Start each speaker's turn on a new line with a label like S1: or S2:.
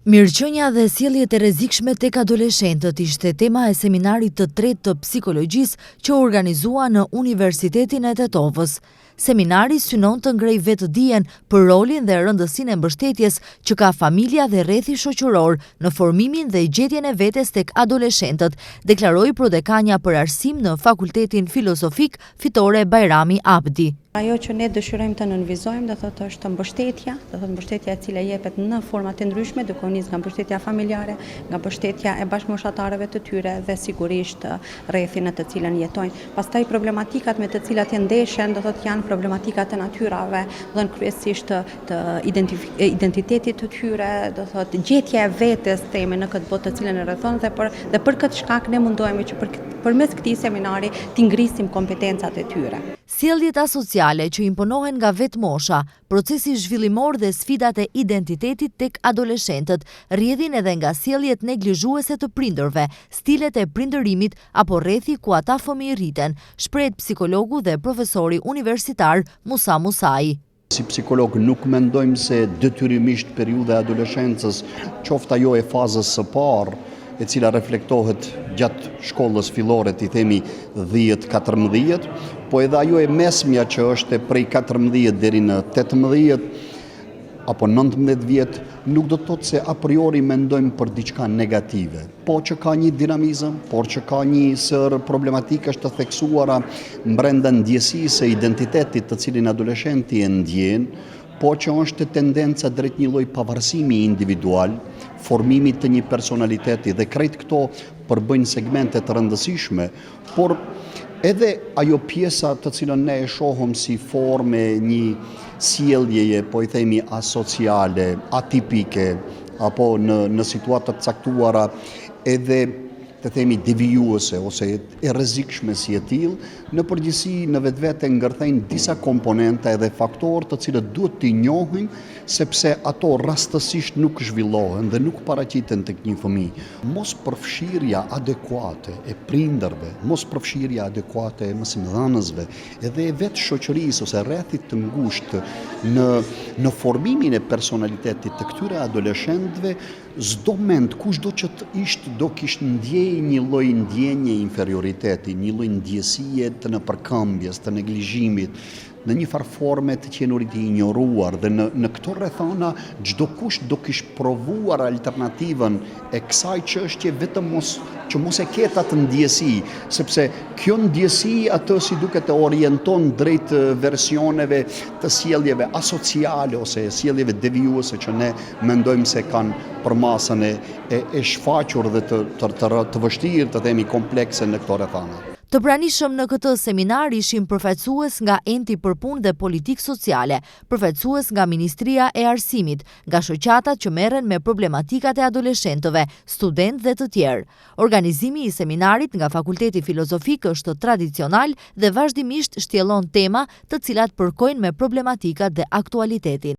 S1: Mirëqenia dhe sjelljet e rrezikshme tek adoleshentët ishte tema e seminarit të tretë të psikologjisë që u organizua në Universitetin e Tetovës. Seminari synon të ngrej vetëdijen për rolin dhe rëndësinë e mbështetjes që ka familja dhe rrethi shoqëror në formimin dhe gjetjen e vetes tek adoleshentët, deklaroi prodekania për arsim në Fakultetin Filozofik Fitore Bajrami Abdi.
S2: Ajo që ne dëshirojmë të nënvizojmë, do thotë është mbështetja, do thotë mbështetja e cila jepet në forma të ndryshme, duke u nisur nga mbështetja familjare, nga mbështetja e bashkëmoshatarëve të tyre dhe sigurisht rrethin në të cilën jetojnë. Pastaj problematikat me të cilat ndeshen, do thotë janë problematikat e natyrave, do të kryesisht të identitetit të tyre, do thotë gjetja e vetes theme në këtë botë të cilën e rrethon dhe për këtë shkak ne mundohemi që përmes këtij seminari të ngrisim kompetencat e tyre.
S1: Sjelljet asociale që imponohen nga vetë mosha, procesi zhvillimor dhe sfidat e identitetit tek adoleshentët, rrjedhin edhe nga sjelljet neglizhuese të prindërve, stilet e prindërimit apo rrethi ku ata fëmijë rriten, shprehet psikologu dhe profesori universitar Musa Musai.
S3: Si psikolog nuk mendojmë se detyrimisht periudha e adoleshencës, qoftë ajo e fazës së parë, e cila reflektohet gjatë shkollës fillore, i themi 10-14, po edhe ajo e mesmja që është prej 14 deri në 18 apo 19 vjet, nuk do të thotë se a priori mendojmë për diçka negative, po që ka një dinamizëm, por që ka një sër problematikash të theksuara brenda ndjesisë e identitetit të cilin adoleshenti e ndjen, po që është tendenca drejt një lloj pavarësimi individual, formimit të një personaliteti dhe krejt këto përbëjnë segmente të rëndësishme, por edhe ajo pjesa të cilën ne e shohëm si forme një sjelljeje, po i themi asociale, atipike, apo në situata të caktuara edhe të themi devijuese ose e rrezikshme si e tillë, në përgjithësi në vetvete ngërthejnë disa komponenta edhe faktorë të cilët duhet t'i njohim sepse ato rastësisht nuk zhvillohen dhe nuk paraqiten tek një fëmijë. Mos përfshirja adekuate e prindërve, mos përfshirja adekuate e mësimdhënësve, edhe e vetë shoqërisë ose rrethit të ngushtë në formimin e personalitetit të këtyre adoleshentëve, çdo mend kushdo që të ishte do kishte ndjej një lloj ndjenje inferioriteti, një lloj ndjesie të nëpërkëmbjes, të neglizhimit, në një farë forme të qenurit i injoruar dhe në këto rrethana çdo kush do kishte provuar alternativën e kësaj çështje vetëm që mos e ketë atë ndjesi, sepse kjo ndjesi atë si duket e orienton drejt versioneve të sjelljeve asociale ose sjelljeve devijuese që ne mendojmë se kanë përmasën e shfaqur dhe të vështirë të themi komplekse në këto rrethana.
S1: Të pranishëm në këtë seminar ishin përfaqësues nga Enti për Punë dhe Politikë Sociale, përfaqësues nga Ministria e Arsimit, nga shoqatat që merren me problematikat e adoleshentëve, studentë dhe të tjerë. Organizimi i seminarit nga Fakulteti Filozofik është tradicional dhe vazhdimisht shtjellon tema të cilat përkojnë me problematikat dhe aktualitetin.